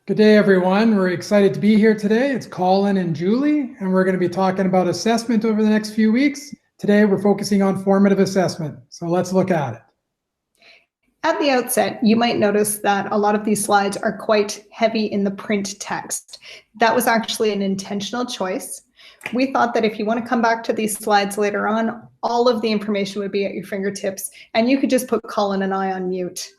Good day, everyone. We're excited to be here today. It's Colin and Julie, and we're going to be talking about assessment over the next few weeks. Today, we're focusing on formative assessment. So let's look at it. At the outset, you might notice that a lot of these slides are quite heavy in the print text. That was actually an intentional choice. We thought that if you want to come back to these slides later on, all of the information would be at your fingertips, and you could just put Colin and I on mute.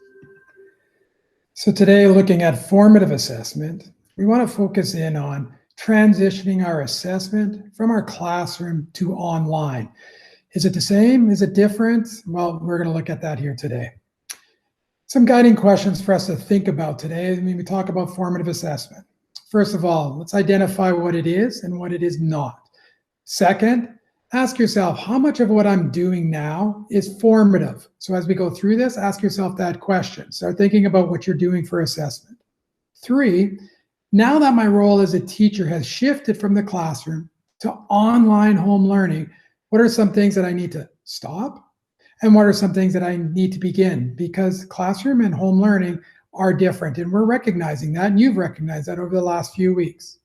So today, looking at formative assessment, we want to focus in on transitioning our assessment from our classroom to online. Is it the same? Is it different? Well, we're going to look at that here today. Some guiding questions for us to think about today when we talk about formative assessment. First of all, let's identify what it is and what it is not. Second, ask yourself, how much of what I'm doing now is formative? So as we go through this, ask yourself that question. Start thinking about what you're doing for assessment. 3, now that my role as a teacher has shifted from the classroom to online home learning, what are some things that I need to stop? And what are some things that I need to begin? Because classroom and home learning are different, and we're recognizing that, and you've recognized that over the last few weeks.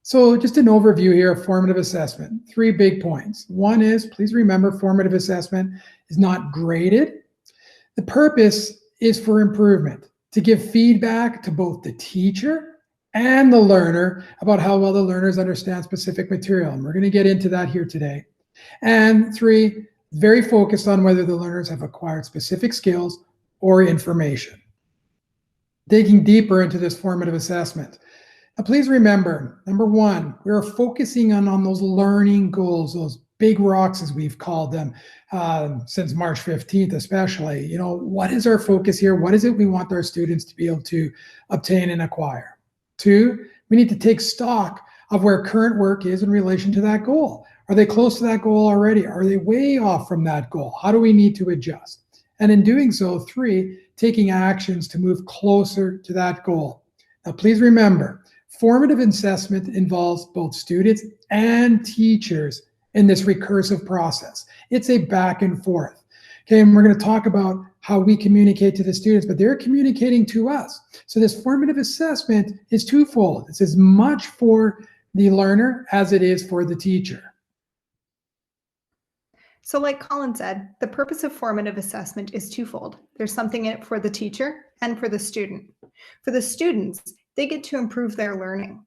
So just an overview here of formative assessment. 3 big points. One is, please remember, formative assessment is not graded. The purpose is for improvement, to give feedback to both the teacher and the learner about how well the learners understand specific material. And we're going to get into that here today. And 3, very focused on whether the learners have acquired specific skills or information. Digging deeper into this formative assessment. Now, please remember, number 1, we're focusing on those learning goals, those big rocks, as we've called them, since March 15th, especially. You know, what is our focus here? What is it we want our students to be able to obtain and acquire? 2, we need to take stock of where current work is in relation to that goal. Are they close to that goal already? Are they way off from that goal? How do we need to adjust? And in doing so, 3, taking actions to move closer to that goal. Now, please remember, formative assessment involves both students and teachers in this recursive process. It's a back and forth. Okay, and we're going to talk about how we communicate to the students, but they're communicating to us. So this formative assessment is twofold. It's as much for the learner as it is for the teacher. So like Colin said, the purpose of formative assessment is twofold. There's something in it for the teacher and for the student. For the students, they get to improve their learning.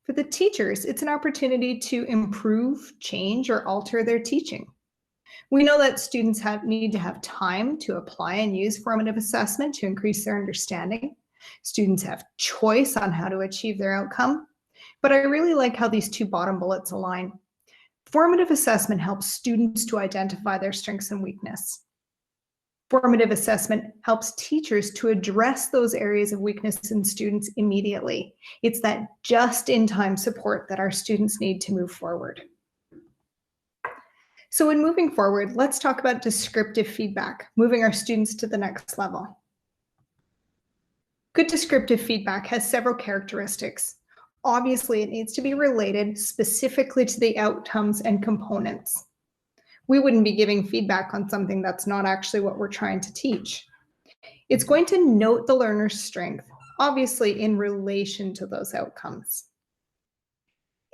For the teachers, it's an opportunity to improve, change, or alter their teaching. We know that students need to have time to apply and use formative assessment to increase their understanding. Students have choice on how to achieve their outcome. But I really like how these 2 bottom bullets align. Formative assessment helps students to identify their strengths and weakness. Formative assessment helps teachers to address those areas of weakness in students immediately. It's that just-in-time support that our students need to move forward. So in moving forward, let's talk about descriptive feedback, moving our students to the next level. Good descriptive feedback has several characteristics. Obviously, it needs to be related specifically to the outcomes and components. We wouldn't be giving feedback on something that's not actually what we're trying to teach. It's going to note the learner's strength, obviously in relation to those outcomes.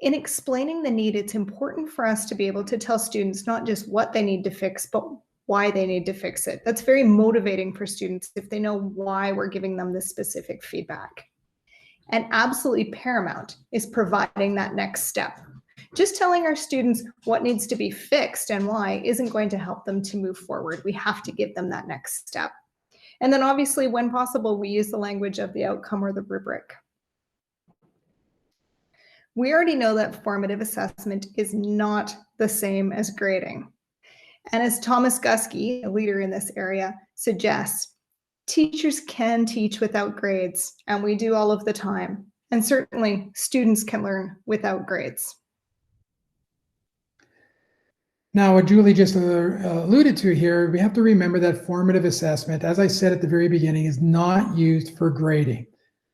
In explaining the need, it's important for us to be able to tell students not just what they need to fix, but why they need to fix it. That's very motivating for students if they know why we're giving them this specific feedback. And absolutely paramount is providing that next step. Just telling our students what needs to be fixed and why isn't going to help them to move forward. We have to give them that next step. And then obviously, when possible, we use the language of the outcome or the rubric. We already know that formative assessment is not the same as grading. And as Thomas Guskey, a leader in this area, suggests, teachers can teach without grades, and we do all of the time. And certainly, students can learn without grades. Now, what Julie just alluded to here, we have to remember that formative assessment, as I said at the very beginning, is not used for grading.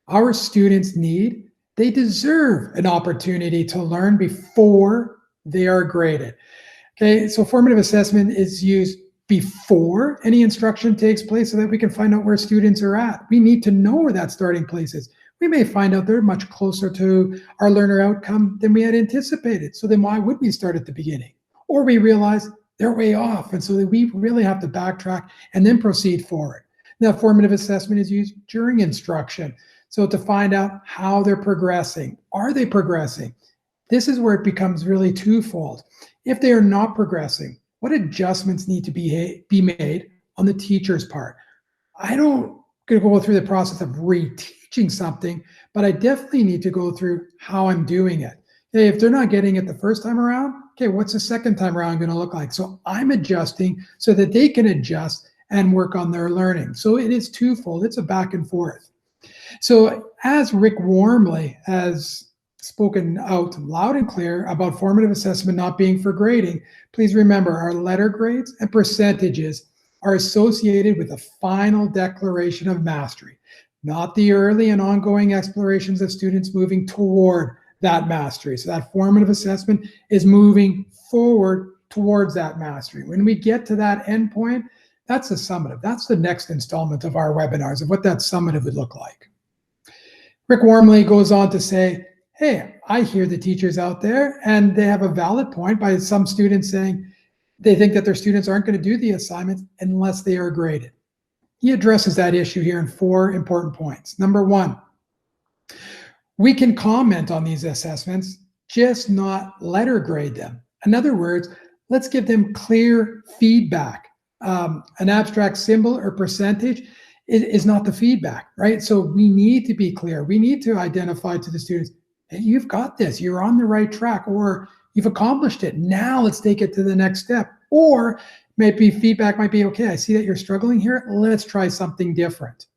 Our students they deserve an opportunity to learn before they are graded. Okay, so formative assessment is used before any instruction takes place so that we can find out where students are at. We need to know where that starting place is. We may find out they're much closer to our learner outcome than we had anticipated. So then why would we start at the beginning? Or we realize they're way off. And so that we really have to backtrack and then proceed forward. Now, formative assessment is used during instruction. So to find out how they're progressing, are they progressing? This is where it becomes really twofold. If they are not progressing, what adjustments need to be made on the teacher's part? I don't go through the process of reteaching something, but I definitely need to go through how I'm doing it. Okay, if they're not getting it the first time around, okay, what's the second time around going to look like? So I'm adjusting so that they can adjust and work on their learning. So it is twofold. It's a back and forth. So as Rick Wormley has spoken out loud and clear about formative assessment not being for grading, please remember our letter grades and percentages are associated with the final declaration of mastery, not the early and ongoing explorations of students moving toward that mastery. So that formative assessment is moving forward towards that mastery. When we get to that endpoint, that's a summative. That's the next installment of our webinars of what that summative would look like. Rick Wormley goes on to say, hey, I hear the teachers out there, and they have a valid point by some students saying they think that their students aren't going to do the assignments unless they are graded. He addresses that issue here in 4 important points. Number 1, we can comment on these assessments, just not letter grade them. In other words, let's give them clear feedback. An abstract symbol or percentage is not the feedback, right? So we need to be clear. We need to identify to the students, hey, you've got this, you're on the right track, or you've accomplished it. Now let's take it to the next step. Or maybe feedback might be, okay, I see that you're struggling here. Let's try something different.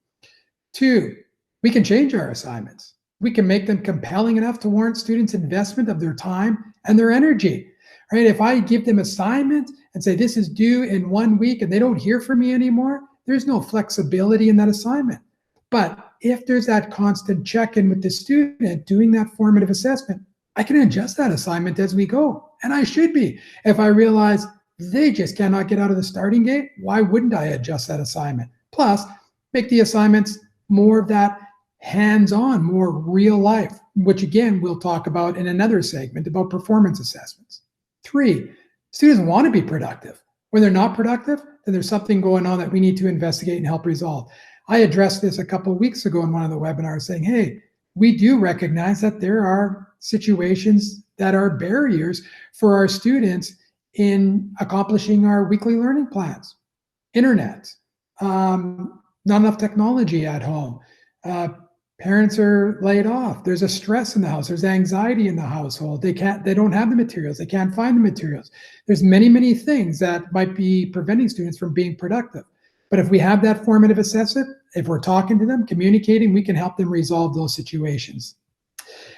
2, we can change our assignments. We can make them compelling enough to warrant students' investment of their time and their energy, right? If I give them assignment and say, this is due in 1 week and they don't hear from me anymore, there's no flexibility in that assignment. But if there's that constant check-in with the student doing that formative assessment, I can adjust that assignment as we go. And I should be. If I realize they just cannot get out of the starting gate, why wouldn't I adjust that assignment? Plus, make the assignments more of that hands-on, more real life, which again, we'll talk about in another segment about performance assessments. 3, students want to be productive. When they're not productive, then there's something going on that we need to investigate and help resolve. I addressed this a couple of weeks ago in one of the webinars saying, hey, we do recognize that there are situations that are barriers for our students in accomplishing our weekly learning plans. Internet, not enough technology at home, parents are laid off. There's a stress in the house. There's anxiety in the household. They don't have the materials. They can't find the materials. There's many things that might be preventing students from being productive. But if we have that formative assessment, if we're talking to them, communicating, we can help them resolve those situations.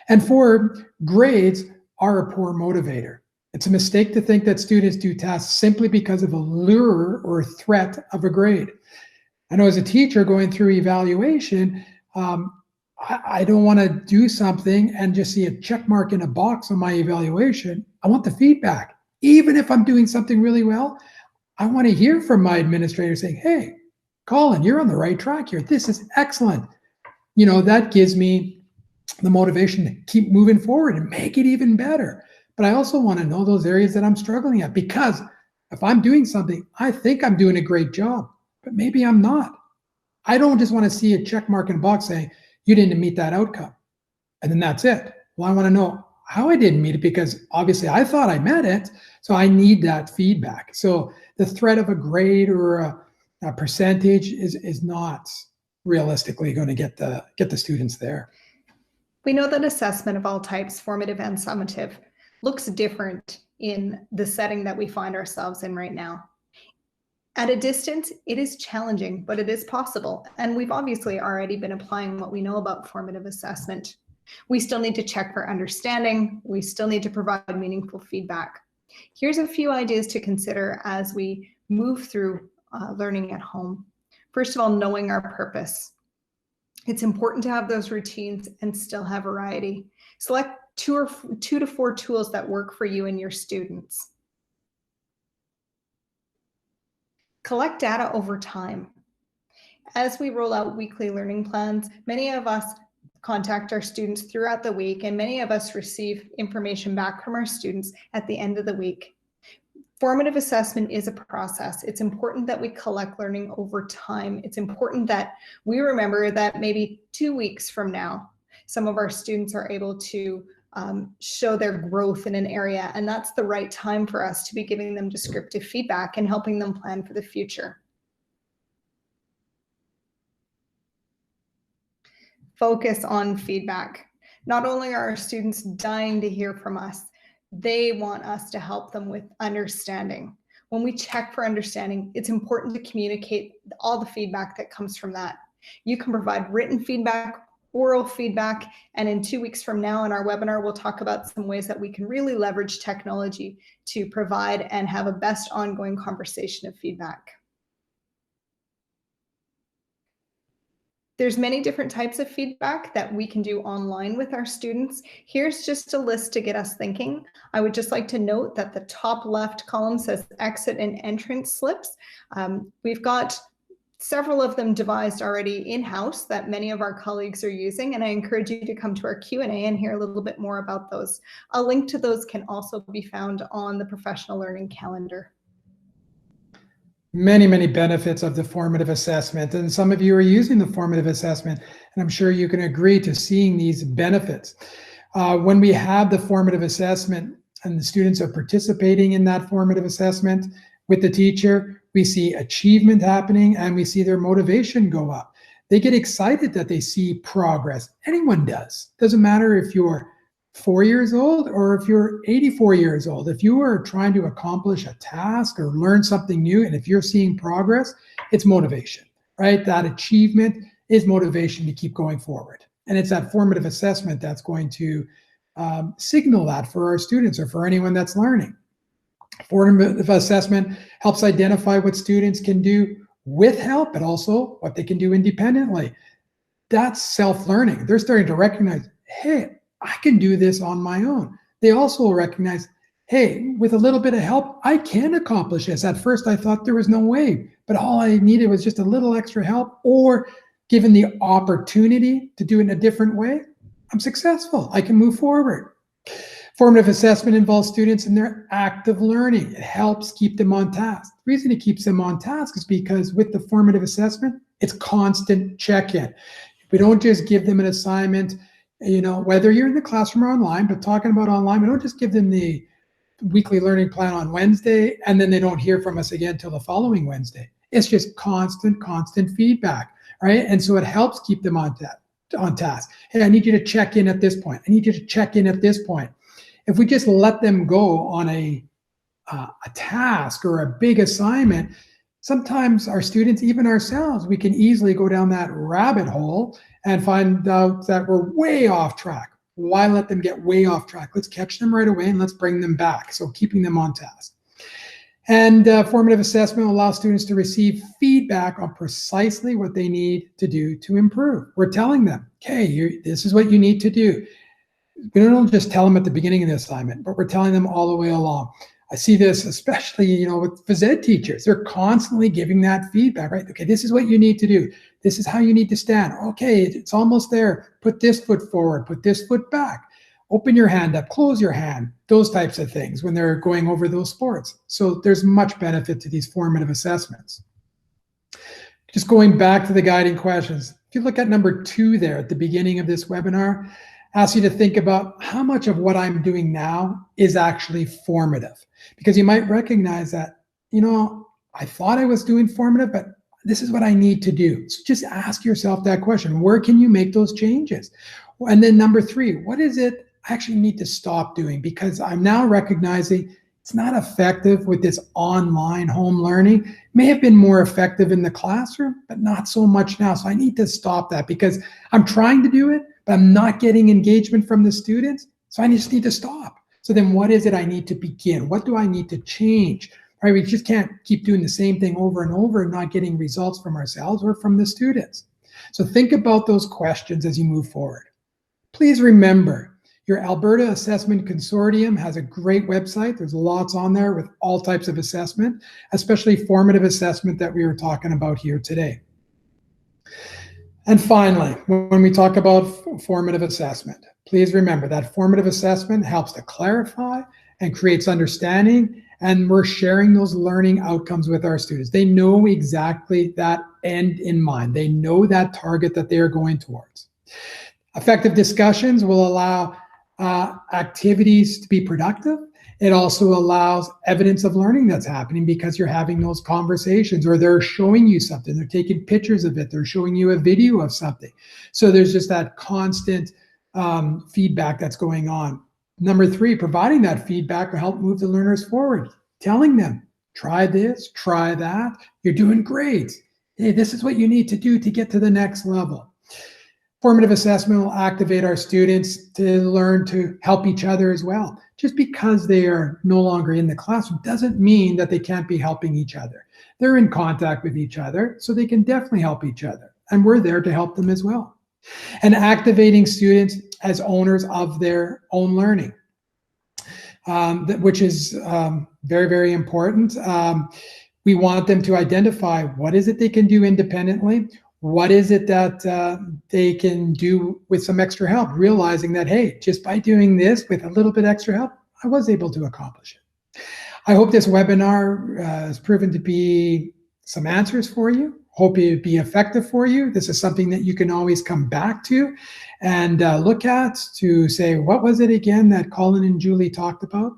And 4, grades are a poor motivator. It's a mistake to think that students do tasks simply because of a lure or threat of a grade. I know as a teacher going through evaluation, I don't want to do something and just see a check mark in a box on my evaluation. I want the feedback. Even if I'm doing something really well, I want to hear from my administrator saying, hey, Colin, you're on the right track here. This is excellent. You know, that gives me the motivation to keep moving forward and make it even better. But I also want to know those areas that I'm struggling at, because if I'm doing something, I think I'm doing a great job, but maybe I'm not. I don't just want to see a check mark in a box saying, you didn't meet that outcome, and then that's it. Well, I want to know how I didn't meet it, because obviously I thought I met it, so I need that feedback. So the threat of a grade or a percentage is not realistically going to get the students there. We know that assessment of all types, formative and summative, looks different in the setting that we find ourselves in right now. At a distance, it is challenging, but it is possible. And we've obviously already been applying what we know about formative assessment. We still need to check for understanding. We still need to provide meaningful feedback. Here's a few ideas to consider as we move through learning at home. First of all, knowing our purpose. It's important to have those routines and still have variety. Select 2 to 4 tools that work for you and your students. Collect data over time. As we roll out weekly learning plans, many of us contact our students throughout the week, and many of us receive information back from our students at the end of the week. Formative assessment is a process. It's important that we collect learning over time. It's important that we remember that maybe 2 weeks from now, some of our students are able to show their growth in an area, and that's the right time for us to be giving them descriptive feedback and helping them plan for the future. Focus on feedback. Not only are our students dying to hear from us, they want us to help them with understanding. When we check for understanding, it's important to communicate all the feedback that comes from that. You can provide written feedback, oral feedback, and in 2 weeks from now in our webinar, we'll talk about some ways that we can really leverage technology to provide and have a best ongoing conversation of feedback. There's many different types of feedback that we can do online with our students. Here's just a list to get us thinking. I would just like to note that the top left column says exit and entrance slips. We've got several of them devised already in-house that many of our colleagues are using, and I encourage you to come to our Q&A and hear a little bit more about those. A link to those can also be found on the professional learning calendar. Many benefits of the formative assessment, and some of you are using the formative assessment, and I'm sure you can agree to seeing these benefits. When we have the formative assessment and the students are participating in that formative assessment with the teacher, we see achievement happening and we see their motivation go up. They get excited that they see progress. Anyone does. Doesn't matter if you're 4 years old or if you're 84 years old. If you are trying to accomplish a task or learn something new, and if you're seeing progress, it's motivation, right? That achievement is motivation to keep going forward. And it's that formative assessment that's going to signal that for our students or for anyone that's learning. Formative assessment helps identify what students can do with help, but also what they can do independently. That's self-learning. They're starting to recognize, hey, I can do this on my own. They also recognize, hey, with a little bit of help, I can accomplish this. At first, I thought there was no way, but all I needed was just a little extra help, or given the opportunity to do it in a different way, I'm successful. I can move forward. Formative assessment involves students in their active learning. It helps keep them on task. The reason it keeps them on task is because with the formative assessment, it's constant check-in. We don't just give them an assignment, whether you're in the classroom or online, but talking about online, we don't just give them the weekly learning plan on Wednesday and then they don't hear from us again till the following Wednesday. It's just constant feedback, right? And so it helps keep them on task. Hey, I need you to check in at this point. I need you to check in at this point. If we just let them go on a task or a big assignment, sometimes our students, even ourselves, we can easily go down that rabbit hole and find out that we're way off track. Why let them get way off track? Let's catch them right away and let's bring them back. So keeping them on task. And formative assessment will allow students to receive feedback on precisely what they need to do to improve. We're telling them, okay, this is what you need to do. We don't just tell them at the beginning of the assignment, but we're telling them all the way along. I see this especially, with phys ed teachers. They're constantly giving that feedback, right? Okay, this is what you need to do. This is how you need to stand. Okay, it's almost there. Put this foot forward, put this foot back. Open your hand up, close your hand, those types of things when they're going over those sports. So there's much benefit to these formative assessments. Just going back to the guiding questions. If you look at number 2 there at the beginning of this webinar, ask you to think about how much of what I'm doing now is actually formative. Because you might recognize that, I thought I was doing formative, but this is what I need to do. So just ask yourself that question. Where can you make those changes? And then number 3, what is it I actually need to stop doing? Because I'm now recognizing it's not effective with this online home learning. It may have been more effective in the classroom, but not so much now. So I need to stop that because I'm trying to do it, but I'm not getting engagement from the students. So I just need to stop. So then what is it I need to begin? What do I need to change? Right? We just can't keep doing the same thing over and over and not getting results from ourselves or from the students. So think about those questions as you move forward. Please remember, Your Alberta Assessment Consortium has a great website. There's lots on there with all types of assessment, especially formative assessment that we were talking about here today. And finally, when we talk about formative assessment, please remember that formative assessment helps to clarify and creates understanding, and we're sharing those learning outcomes with our students. They know exactly that end in mind. They know that target that they are going towards. Effective discussions will allow activities to be productive. It also allows evidence of learning that's happening because you're having those conversations, or they're showing you something. They're taking pictures of it. They're showing you a video of something. So there's just that constant feedback that's going on. Number 3, providing that feedback will help move the learners forward, telling them, try this, try that. You're doing great. Hey, this is what you need to do to get to the next level. Formative assessment will activate our students to learn to help each other as well. Just because they are no longer in the classroom doesn't mean that they can't be helping each other. They're in contact with each other, so they can definitely help each other. And we're there to help them as well. And activating students as owners of their own learning, which is very, very important. We want them to identify what is it they can do independently. What is it that they can do with some extra help, realizing that, hey, just by doing this with a little bit extra help, I was able to accomplish it. I hope this webinar has proven to be some answers for you. Hope it be effective for you. This is something that you can always come back to and look at to say, what was it again that Colin and Julie talked about?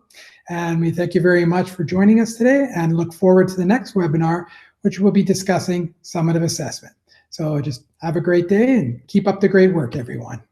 And we thank you very much for joining us today and look forward to the next webinar, which will be discussing summative assessment. So just have a great day and keep up the great work, everyone.